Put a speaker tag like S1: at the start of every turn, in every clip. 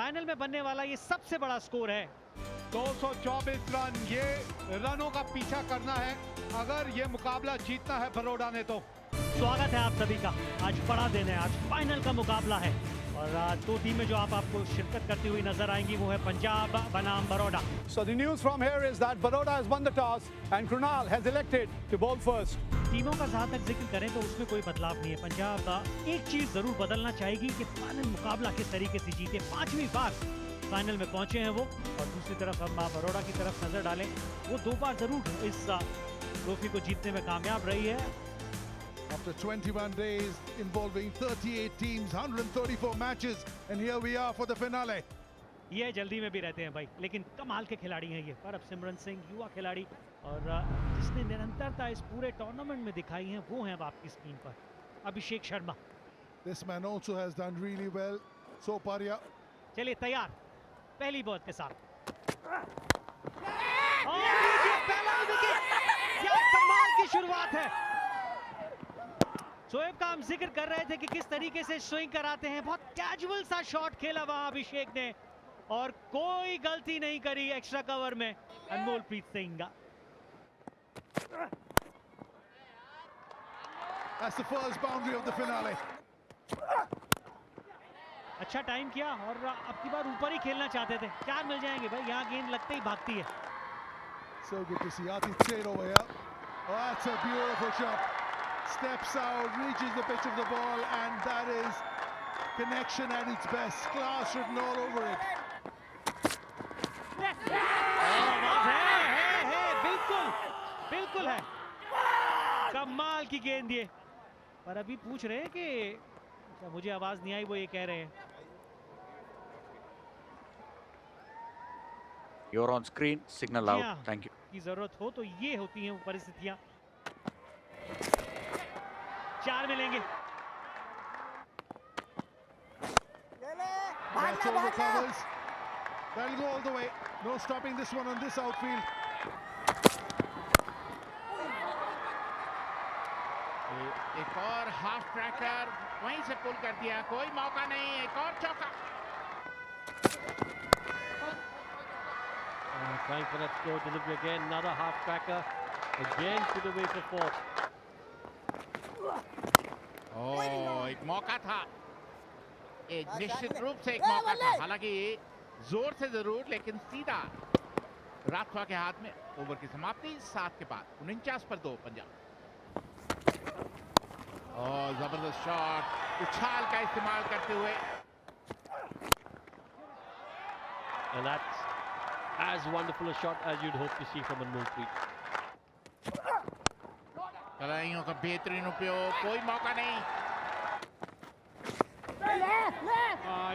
S1: Final में बनने वाला ये सबसे बड़ा स्कोर है।
S2: 224 रन, ये रनों का पीछा करना है अगर ये मुकाबला जीतना है बड़ौदा ने तो।
S1: स्वागत है आप सभी का। आज बड़ा दिन है, आज फाइनल का मुकाबला है और दो टीमें जो आपको शिरकत करती हुई नजर आएंगी वो है पंजाब बनाम Baroda.
S2: So the news from here is that Baroda has won the toss and Krunal has elected to bowl first.
S1: टीमों का जहां तक जिक्र करें तो उसमें कोई बदलाव नहीं है। पंजाब एक चीज जरूर बदलना चाहेगी कि फाइनल मुकाबला किस तरीके से जीते। 5वीं बार फाइनल में पहुंचे हैं वो, और दूसरी तरफ हम बड़ौदा की तरफ नजर डालें, वो 2 बार जरूर इस ट्रॉफी को जीतने में कामयाब रही है।
S3: After 21 days involving 38 teams, 134 matches, and here we are for the finale.
S1: ये जल्दी में भी रहते हैं भाई, लेकिन कमाल के खिलाड़ी हैं ये। परमसिमरन सिंह युवा खिलाड़ी, और जिसने निरंतरता इस पूरे टूर्नामेंट में दिखाई है वो हैं अब आपकी स्क्रीन पर Abhishek Sharma.
S3: This man also has done really well. So Paria.
S1: चलिए तैयार पहली बॉल के साथ, और ये पहला विकेट, क्या कमाल की शुरुआत है। शोएब का हम जिक्र कर रहे थे कि किस तरीके से स्विंग कराते हैं, बहुत कैजुअल सा शॉट खेला वहां अभिषेक ने और कोई गलती नहीं करी एक्स्ट्रा कवर में अनमोलप्रीत सिंह का।
S3: That's the first boundary of the finale.
S1: अच्छा टाइम किया, और अब की बार ऊपर ही खेलना चाहते थे। 4 मिल जाएंगे भाई, यहाँ गेंद लगते ही भागती है।
S3: So good to see Atif Sain over here. Oh, that's a beautiful shot. Steps out, reaches the pitch of the ball, and that is connection at its best. Class written all over it.
S1: बिल्कुल है, कमाल की गेंद ये। पर अभी पूछ रहे हैं कि अच्छा, मुझे आवाज नहीं आई, वो ये कह रहे हैं
S4: You're on screen, signal out. Thank you.
S1: की जरूरत हो तो ये होती हैं वो परिस्थितियां। 4 मिलेंगे।
S3: That's all the covers. That'll go all the way. No stopping this one on this outfield.
S5: एक और हाफ ट्रैकर वहीं से पुल कर दिया, कोई मौका नहीं, एक और चौका।
S6: Trying for that score delivery again, another half cracker, again put away for 4.
S5: एक मौका था, एक निश्चित रूप से एक मौका था, हालांकि जोर से जरूर लेकिन सीधा राठवा के हाथ में। ओवर की समाप्ति 7 के बाद 49 पर 2 पंजाब। और जबरदस्त शॉट, उछाल का इस्तेमाल करते हुए,
S6: And that's as wonderful a shot as you'd hope to see from Anmolpreet.
S5: कलाइयों का बेहतरीन उपयोग, कोई मौका नहीं।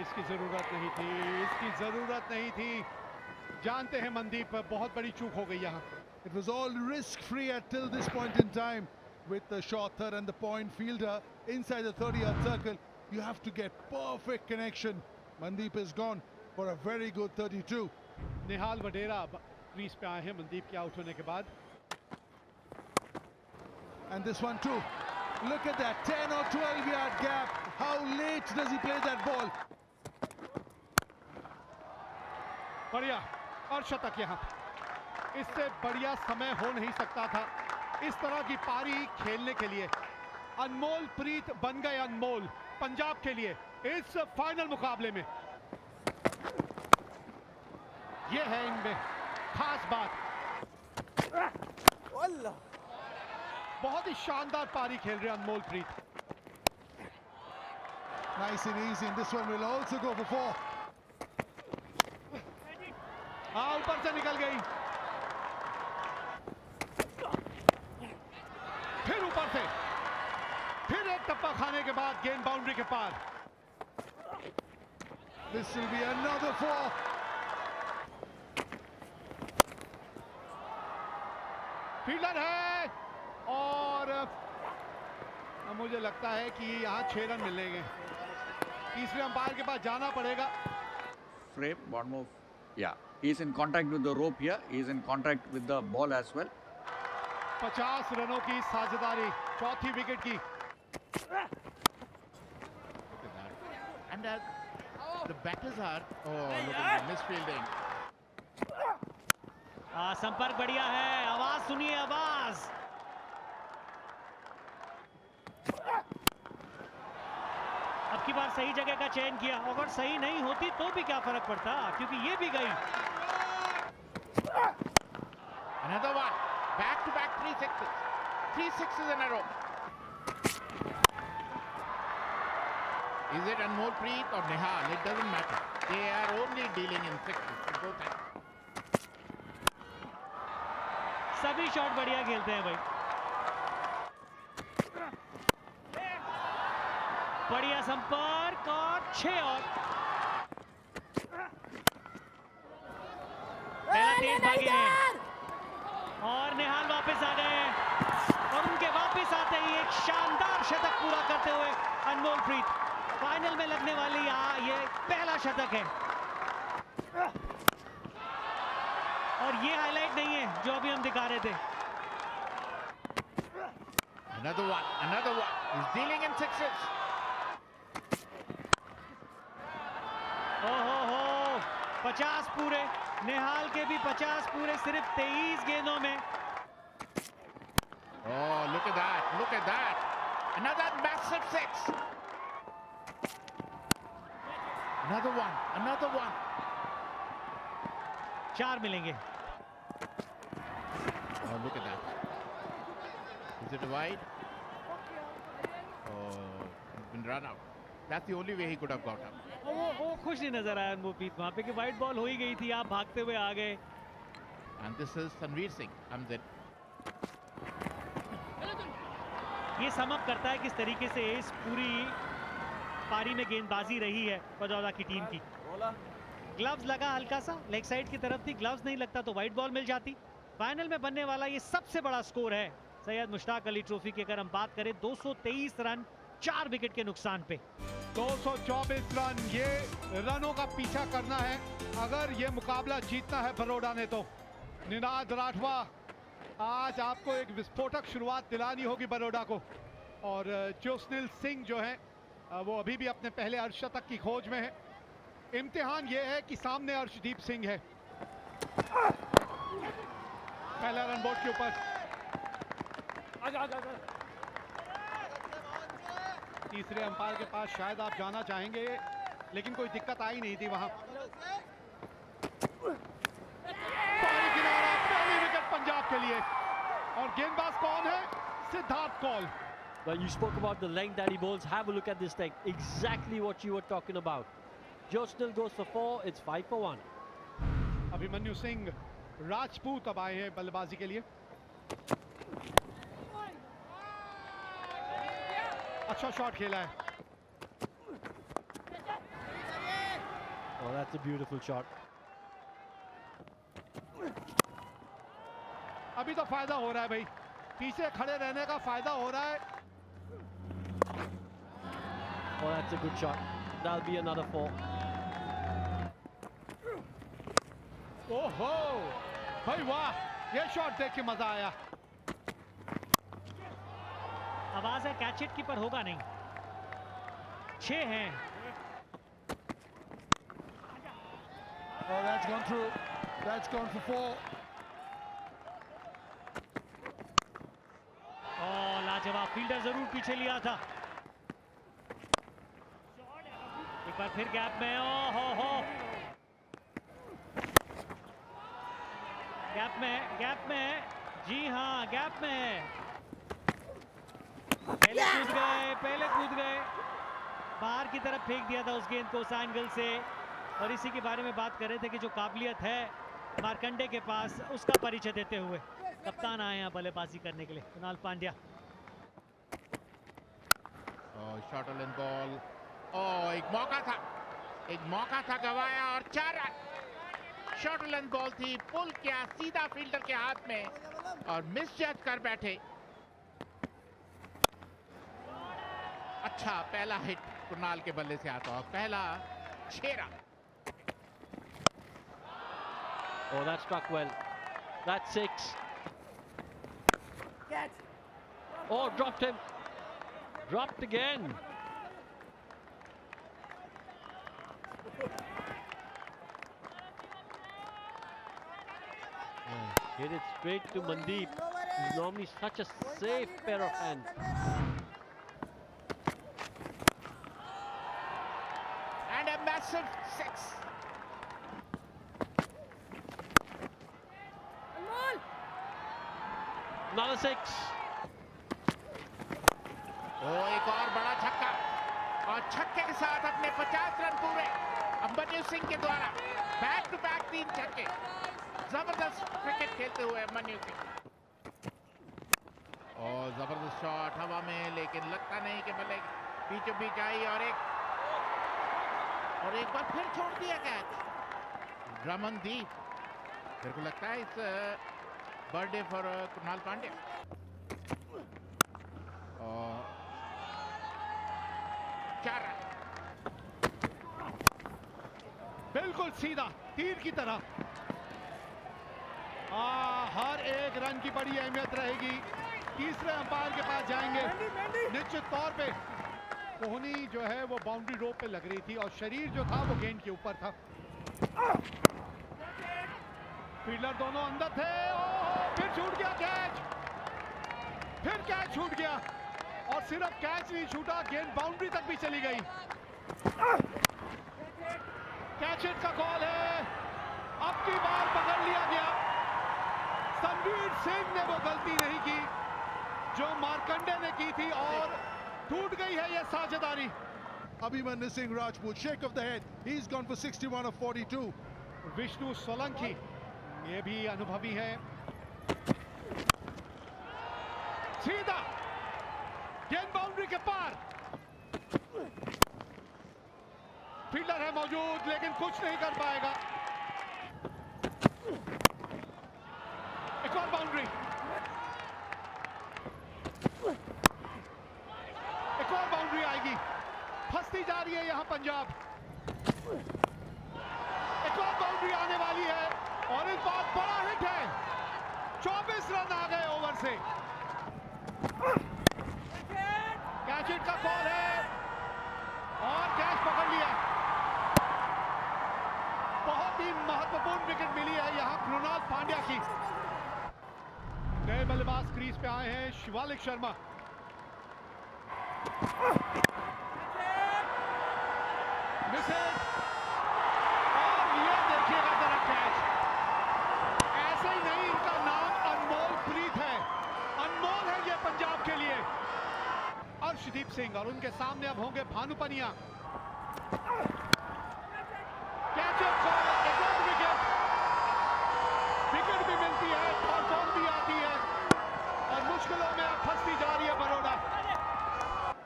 S2: इसकी जरूरत नहीं थी, इसकी जरूरत नहीं थी। जानते हैं मनदीप, बहुत बड़ी चूक हो गई यहाँ।
S3: It was all risk-free till this point in time. With the short third and the point fielder inside the 30-yard circle, you have to get perfect connection. Mandeep is gone for a very good 32.
S2: Nehal Wadhera crease पे आए हैं मनदीप के out होने के बाद।
S3: And this one too. Look at that 10 or 12-yard gap. How late does he play that ball?
S2: बढ़िया और शतक यहाँ, इससे बढ़िया समय हो नहीं सकता था इस तरह की पारी खेलने के लिए। अनमोलप्रीत बन गए अनमोल पंजाब के लिए इस फाइनल मुकाबले में। ये है इनमें खास बात। बहुत ही शानदार पारी खेल रहे Anmolpreet.
S3: Nice and easy, and this one will also go for 4.
S2: हाँ, ऊपर से निकल गई, फिर ऊपर से, फिर एक टप्पा खाने के बाद गेंद बाउंड्री के पार।
S3: This will be another 4.
S2: Fielder है, और मुझे लगता है कि यहाँ 6 रन मिलेंगे। तीसरे अंपायर के पास जाना पड़ेगा।
S4: Frame, one move. Yeah, he's in contact with the rope here. He's in contact with the ball as well.
S2: 50 रनों की साझेदारी, चौथी विकेट की।
S5: And The batters are. Oh, look at the misfielding.
S1: संपर्क बढ़िया है, आवाज सुनिए आवाज। अब की बार सही जगह का चयन किया, अगर सही नहीं होती तो भी क्या फर्क पड़ता, क्योंकि ये भी गई।
S5: Another one. Back to back 3 sixes. 3 sixes in a row. Is it Anmol Preet or Nihal? It doesn't matter. They are only dealing in sixes. So both ends.
S1: सभी शॉट बढ़िया खेलते हैं भाई। बढ़िया संपर्क और 6 और पहला तेज भागे हैं और निहाल वापस आ गए हैं और उनके वापस आते ही एक शानदार शतक पूरा करते हुए अनमोल प्रीत फाइनल में लगने वाली ये पहला शतक है। और ये हाईलाइट नहीं है जो अभी हम दिखा रहे थे।
S5: Another one. Another one. He's dealing in sixes.
S1: हो 50 पूरे, निहाल के भी 50 पूरे सिर्फ 23 गेंदों में।
S5: Oh, look at that. Look at that. Another massive six. Another one. Another one.
S1: 4 मिलेंगे।
S5: Oh, look at that. Is it a wide? Oh, he's been run out. That's the only way he could have got up.
S1: वो खुश नहीं नजर आया अनमोलप्रीत वहां पे कि wide ball हो ही गई थी, आप भागते हुए आ गए।
S5: And this is Tanveer Singh comes in.
S1: ये समअप करता है किस तरीके से इस पूरी पारी में गेंदबाजी रही है बड़ौदा की टीम की। ग्लव्स लगा हल्का सा, लेग साइड की तरफ थी, ग्लव्स नहीं लगता तो वाइड बॉल मिल जाती। फाइनल में बनने वाला ये सबसे बड़ा स्कोर है सैयद मुश्ताक अली ट्रॉफी की। अगर हम बात करें 223 रन 4 विकेट के नुकसान पे।
S2: 224 रन, ये रनों का पीछा करना है अगर ये मुकाबला जीतना है बड़ौदा ने तो। निनाद राठवा, आज आपको एक विस्फोटक शुरुआत दिलानी होगी बड़ौदा को। और ज्योत्सनिल सिंह जो है वो अभी भी अपने पहले अर्धशतक की खोज में है। इम्तिहान ये है कि सामने अर्शदीप सिंह है। पहला रन बोर्ड के ऊपर, तीसरे अंपायर के पास शायद आप जाना चाहेंगे, लेकिन कोई दिक्कत आई नहीं थी वहां। पारी किनारा, पहली विकेट पंजाब के लिए। और गेंदबाज कौन है? Siddharth Kaul.
S6: Well, you spoke about the length that he bowls. Have a look at this thing. Exactly what you were talking about. Jyotsnil goes for 4. It's 5 for 1.
S2: Abhimanyu Singh Rajput अब आए हैं बल्लेबाजी के लिए। अच्छा शॉट खेला है।
S6: Oh, that's a beautiful shot.
S2: अभी तो फायदा हो रहा है भाई, पीछे खड़े रहने का फायदा हो रहा है।
S6: Oh, that's a good shot. That'll be another 4.
S2: ओहो भाई वाह, ये शॉट देख के मजा आया।
S1: आवाज है कैच इट की, पर होगा नहीं। 6 हैं।
S3: Oh, that's gone through. That's gone for 4.
S1: लाजवाब, फील्डर जरूर पीछे लिया था। एक बार फिर गैप में, हो गैप में जी हाँ, गैप में है। पहले कूद गए, बाहर की तरफ फेंक दिया था उस गेंद को उस एंगल से। और इसी के बारे में बात कर रहे थे कि जो काबिलियत है मार्कंडे के पास, उसका परिचय देते हुए कप्तान आए हैं बल्लेबाजी करने के लिए, Kunal Pandya.
S5: Shot on ball. एक मौका था गवाया और 4 रन। शॉर्ट लेंथ बॉल थी, पुल किया सीधा फील्डर के हाथ में और मिस जज कर बैठे। अच्छा पहला हिट कुणाल के बल्ले से आता है, पहला 6 run.
S6: Oh, that struck well. That's 6. Oh, dropped him. Dropped again. Hit it straight to Mandeep. He's normally such a safe pair of hands.
S5: And a massive 6.
S6: Another 6.
S5: एक और बड़ा छक्का और छक्के के साथ अपने 50 रन पूरे अमनदीप सिंह के द्वारा। बैक टू बैक 3 छक्के। जबरदस्त क्रिकेट खेलते हुए अमनदीप सिंह। और जबरदस्त शॉट हवा में, लेकिन लगता नहीं कि बल्ले बीचों बीच आई और एक बार फिर छोड़ दिया कैच। रमनदीप, मेरे को लगता है इस बर्थडे फॉर कृणाल पांड्या। और 4 रन।
S2: बिल्कुल सीधा तीर की तरह। हर एक रन की बड़ी अहमियत रहेगी। तीसरे अंपायर के पास जाएंगे। निश्चित तौर पे कोहनी जो है वो बाउंड्री रोप पे लग रही थी और शरीर जो था वो गेंद के ऊपर था। फील्डर दोनों अंदर थे। फिर छूट गया कैच। फिर कैच छूट गया और सिर्फ कैच नहीं छूटा, गेंद बाउंड्री तक भी चली गई। कैच हिट का कॉल है। अब की बार पकड़ लिया गया। संवीर सिंह ने वो गलती नहीं की जो मार्कंडे ने की थी और टूट गई है ये साझेदारी।
S3: Abhimanyu Singh Rajput, shake of the head. He's gone for 61 of 42.
S2: Vishnu Solanki ये भी अनुभवी है। सीधा गेंद बाउंड्री के पार। फील्डर है मौजूद लेकिन कुछ नहीं कर पाएगा। एक और बाउंड्री। एक और बाउंड्री आएगी। फंसती जा रही है यहां पंजाब। एक और बाउंड्री आने वाली है और इस बार बड़ा हिट है। 24 रन आ गए ओवर से। कैच हिट का कॉल है और कैच पकड़ लिया। बहुत ही महत्वपूर्ण विकेट मिली है यहां कृणाल पांड्या की। नए बल्लेबाज क्रीज पे आए हैं शिवालिक शर्मा। मिसेज और ये देखिएगा जरा कैच। ऐसे ही नहीं, इनका नाम अनमोल प्रीत है। अनमोल है ये पंजाब के लिए। अर्शदीप सिंह और उनके सामने अब होंगे भानु पनिया। कैच एक और विकेट। विकेट भी मिलती है और बॉल भी आती है और मुश्किलों में अब फंसती जा रही है Baroda.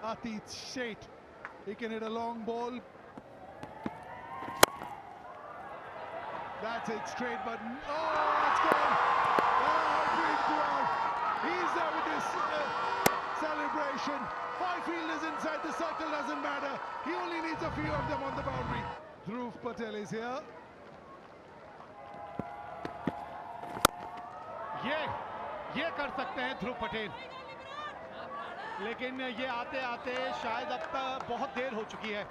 S3: Atit Sheth, he can hit a long ball. That's it, straight button. Oh, it's gone. Oh, great crowd. He's there with this celebration. 5 fielders inside the circle, doesn't matter. He only needs a few of them on the boundary. Dhruv Patel is here.
S2: ये कर सकते हैं ध्रुव पटेल, लेकिन ये आते आते शायद अब तक बहुत देर हो चुकी है।